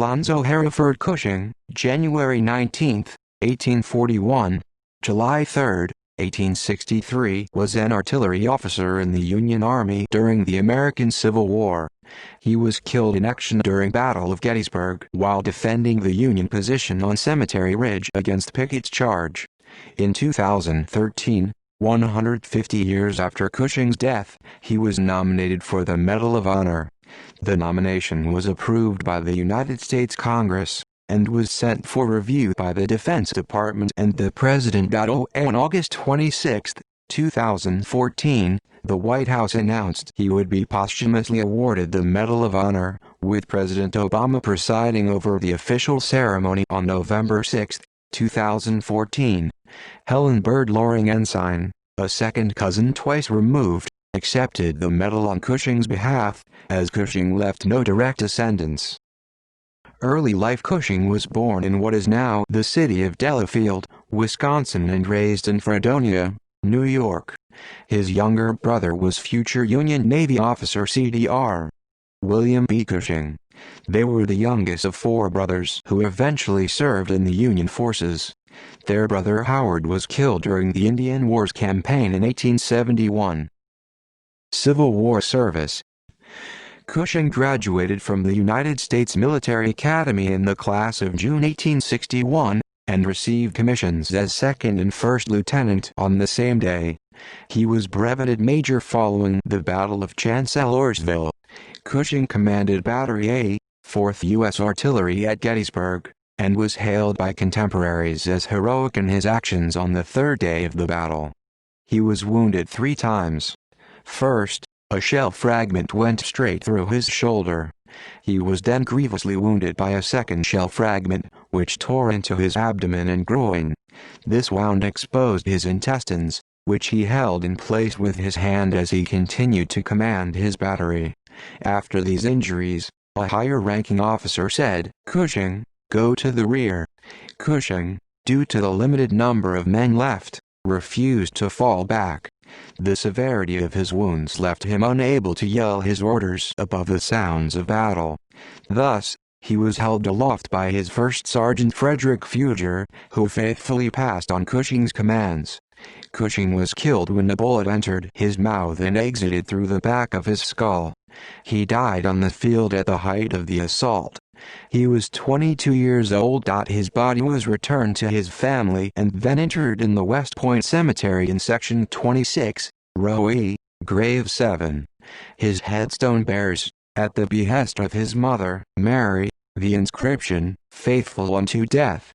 Alonzo Cushing, January 19, 1841, July 3, 1863, was an artillery officer in the Union Army during the American Civil War. He was killed in action during Battle of Gettysburg while defending the Union position on Cemetery Ridge against Pickett's charge. In 2013, 150 years after Cushing's death, he was nominated for the Medal of Honor. The nomination was approved by the United States Congress and was sent for review by the Defense Department and the President. On August 26, 2014, the White House announced he would be posthumously awarded the Medal of Honor, with President Obama presiding over the official ceremony on November 6, 2014. Helen Bird Loring Ensign, a second cousin twice removed, accepted the medal on Cushing's behalf, as Cushing left no direct descendants. Early life: Cushing was born in what is now the city of Delafield, Wisconsin, and raised in Fredonia, New York. His younger brother was future Union Navy officer CDR William B. Cushing. They were the youngest of four brothers who eventually served in the Union forces. Their brother Howard was killed during the Indian Wars campaign in 1871. Civil War service: Cushing graduated from the United States Military Academy in the class of June 1861, and received commissions as second and first lieutenant on the same day. He was brevetted major following the Battle of Chancellorsville. Cushing commanded Battery A, 4th U.S. Artillery at Gettysburg, and was hailed by contemporaries as heroic in his actions on the third day of the battle. He was wounded 3 times. First, a shell fragment went straight through his shoulder. He was then grievously wounded by a second shell fragment, which tore into his abdomen and groin. This wound exposed his intestines, which he held in place with his hand as he continued to command his battery. After these injuries, a higher-ranking officer said, "Cushing, go to the rear." Cushing, due to the limited number of men left, refused to fall back. The severity of his wounds left him unable to yell his orders above the sounds of battle. Thus, he was held aloft by his first sergeant Frederick Fugger, who faithfully passed on Cushing's commands. Cushing was killed when a bullet entered his mouth and exited through the back of his skull. He died on the field at the height of the assault. He was 22 years old. His body was returned to his family and then interred in the West Point Cemetery in Section 26, Row E, Grave 7. His headstone bears, at the behest of his mother, Mary, the inscription, "Faithful unto death."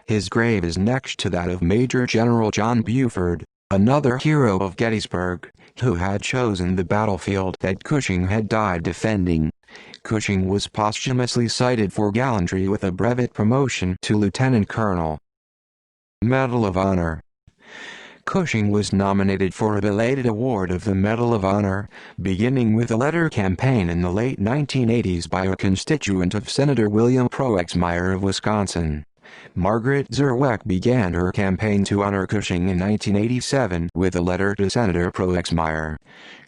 His grave is next to that of Major General John Buford, another hero of Gettysburg, who had chosen the battlefield that Cushing had died defending. Cushing was posthumously cited for gallantry with a brevet promotion to lieutenant colonel. Medal of Honor: Cushing was nominated for a belated award of the Medal of Honor, beginning with a letter campaign in the late 1980s by a constituent of Senator William Proexmire of Wisconsin. Margaret Zerweck began her campaign to honor Cushing in 1987 with a letter to Senator Proexmire.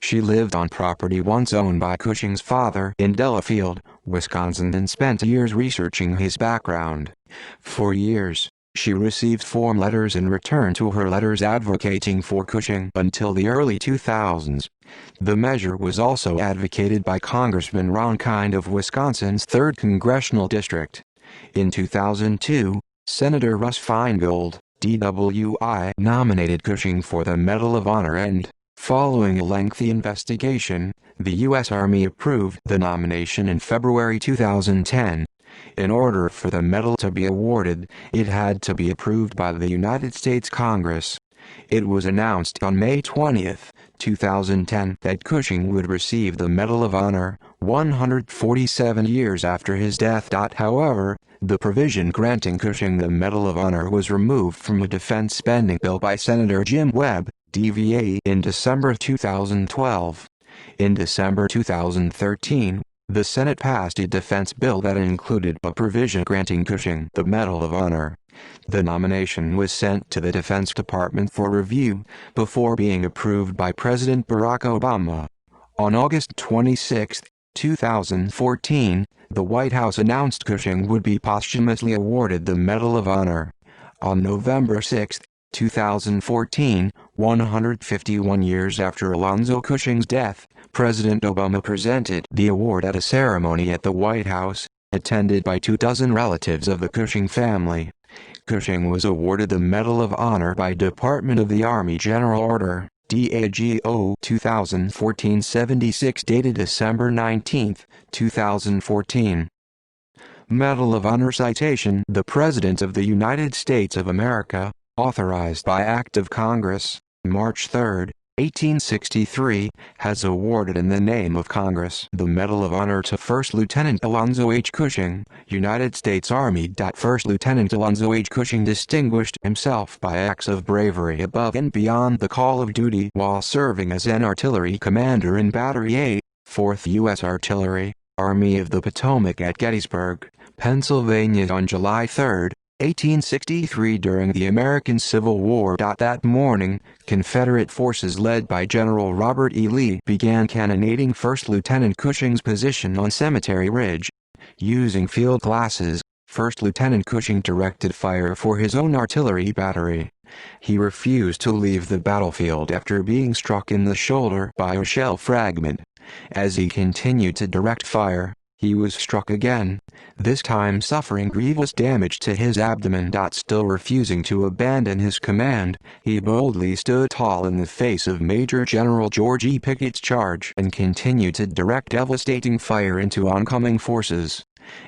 She lived on property once owned by Cushing's father in Delafield, Wisconsin, and spent years researching his background. For years, she received form letters in return to her letters advocating for Cushing until the early 2000s. The measure was also advocated by Congressman Ron Kind of Wisconsin's 3rd Congressional District. In 2002, Senator Russ Feingold, DWI, nominated Cushing for the Medal of Honor and, following a lengthy investigation, the U.S. Army approved the nomination in February 2010. In order for the medal to be awarded, it had to be approved by the United States Congress. It was announced on May 20, 2010 that Cushing would receive the Medal of Honor, 147 years after his death. However, the provision granting Cushing the Medal of Honor was removed from a defense spending bill by Senator Jim Webb, DVA, in December 2012. In December 2013, the Senate passed a defense bill that included a provision granting Cushing the Medal of Honor. The nomination was sent to the Defense Department for review, before being approved by President Barack Obama. On August 26, 2014, the White House announced Cushing would be posthumously awarded the Medal of Honor. On November 6, 2014, 151 years after Alonzo Cushing's death, President Obama presented the award at a ceremony at the White House, attended by 24 relatives of the Cushing family. Cushing was awarded the Medal of Honor by Department of the Army General Order, DAGO 2014-76 dated December 19, 2014. Medal of Honor citation: The President of the United States of America, authorized by Act of Congress, March 3, 1863, has awarded in the name of Congress the Medal of Honor to First Lieutenant Alonzo H. Cushing, United States Army. First Lieutenant Alonzo H. Cushing distinguished himself by acts of bravery above and beyond the call of duty while serving as an artillery commander in Battery A, 4th U.S. Artillery, Army of the Potomac at Gettysburg, Pennsylvania on July 3, 1863 during the American Civil War. That morning, Confederate forces led by General Robert E. Lee began cannonading First Lieutenant Cushing's position on Cemetery Ridge. Using field glasses, First Lieutenant Cushing directed fire for his own artillery battery. He refused to leave the battlefield after being struck in the shoulder by a shell fragment. As he continued to direct fire, he was struck again, this time suffering grievous damage to his abdomen. Still refusing to abandon his command, he boldly stood tall in the face of Major General George E. Pickett's charge and continued to direct devastating fire into oncoming forces.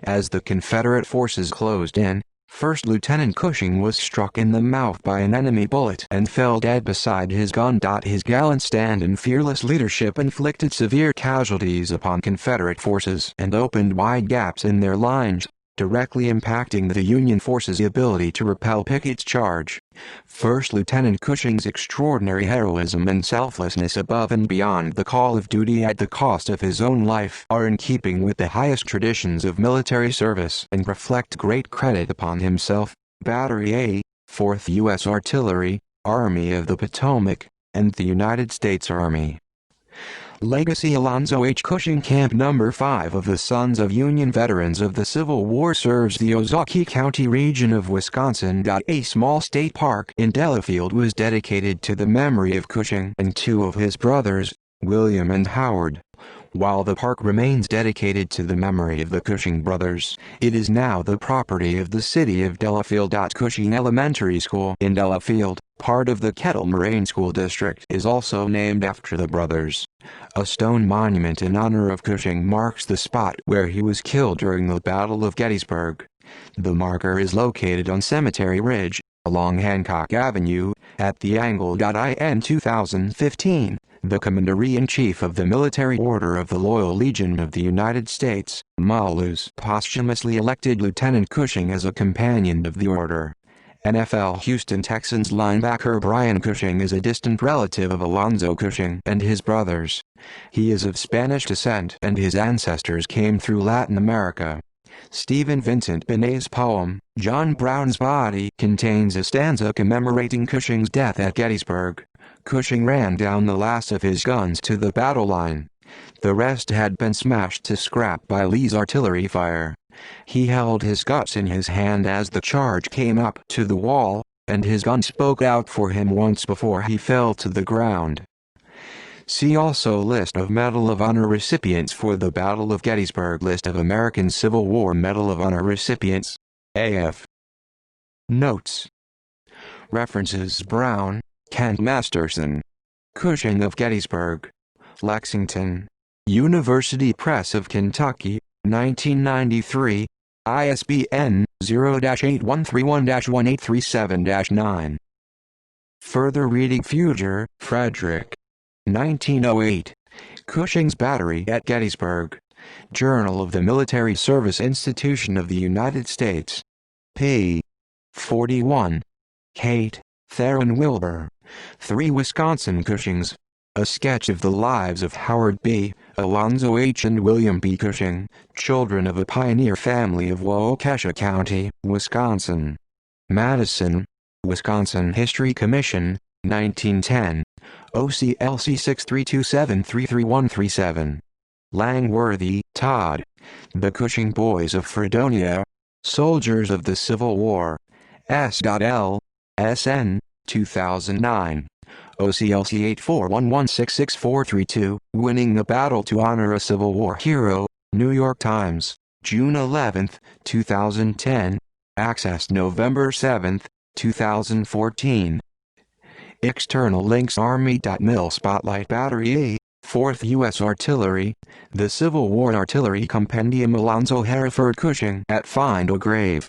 As the Confederate forces closed in, First Lieutenant Cushing was struck in the mouth by an enemy bullet and fell dead beside his gun. His gallant stand and fearless leadership inflicted severe casualties upon Confederate forces and opened wide gaps in their lines, directly impacting the Union forces' ability to repel Pickett's charge. First Lieutenant Cushing's extraordinary heroism and selflessness above and beyond the call of duty at the cost of his own life are in keeping with the highest traditions of military service and reflect great credit upon himself, Battery A, 4th U.S. Artillery, Army of the Potomac, and the United States Army. Legacy: Alonzo H. Cushing Camp No. 5 of the Sons of Union Veterans of the Civil War serves the Ozaukee County region of Wisconsin. A small state park in Delafield was dedicated to the memory of Cushing and two of his brothers, William and Howard. While the park remains dedicated to the memory of the Cushing brothers, it is now the property of the city of Delafield. Cushing Elementary School in Delafield, part of the Kettle Moraine School District, is also named after the brothers. A stone monument in honor of Cushing marks the spot where he was killed during the Battle of Gettysburg. The marker is located on Cemetery Ridge, along Hancock Avenue, at the angle. In 2015, the Commander-in-Chief of the Military Order of the Loyal Legion of the United States, MALUS, posthumously elected Lieutenant Cushing as a companion of the order. NFL Houston Texans linebacker Brian Cushing is a distant relative of Alonzo Cushing and his brothers. He is of Spanish descent and his ancestors came through Latin America. Stephen Vincent Benet's poem, John Brown's Body, contains a stanza commemorating Cushing's death at Gettysburg. Cushing ran down the last of his guns to the battle line. The rest had been smashed to scrap by Lee's artillery fire. He held his guts in his hand as the charge came up to the wall, and his gun spoke out for him once before he fell to the ground. See also List of Medal of Honor recipients for the Battle of Gettysburg. List of American Civil War Medal of Honor recipients. AF. Notes. References: Brown, Kent Masterson. Cushing of Gettysburg. Lexington. University Press of Kentucky, 1993. ISBN 0-8131-1837-9. Further reading: Fuger, Frederick. 1908. Cushing's Battery at Gettysburg. Journal of the Military Service Institution of the United States. p. 41. Kate, Theron Wilbur. 3 Wisconsin Cushings. A sketch of the lives of Howard B., Alonzo H. and William B. Cushing, children of a pioneer family of Waukesha County, Wisconsin. Madison, Wisconsin History Commission, 1910. OCLC 6327-33137. Langworthy, Todd. The Cushing Boys of Fredonia, Soldiers of the Civil War, S.L. SN, 2009. OCLC 8411666432, Winning the Battle to Honor a Civil War Hero, New York Times, June 11, 2010. Accessed November 7, 2014. External links Army.mil Spotlight Battery A, 4th U.S. Artillery, The Civil War Artillery Compendium Alonzo Hereford Cushing at Find a Grave.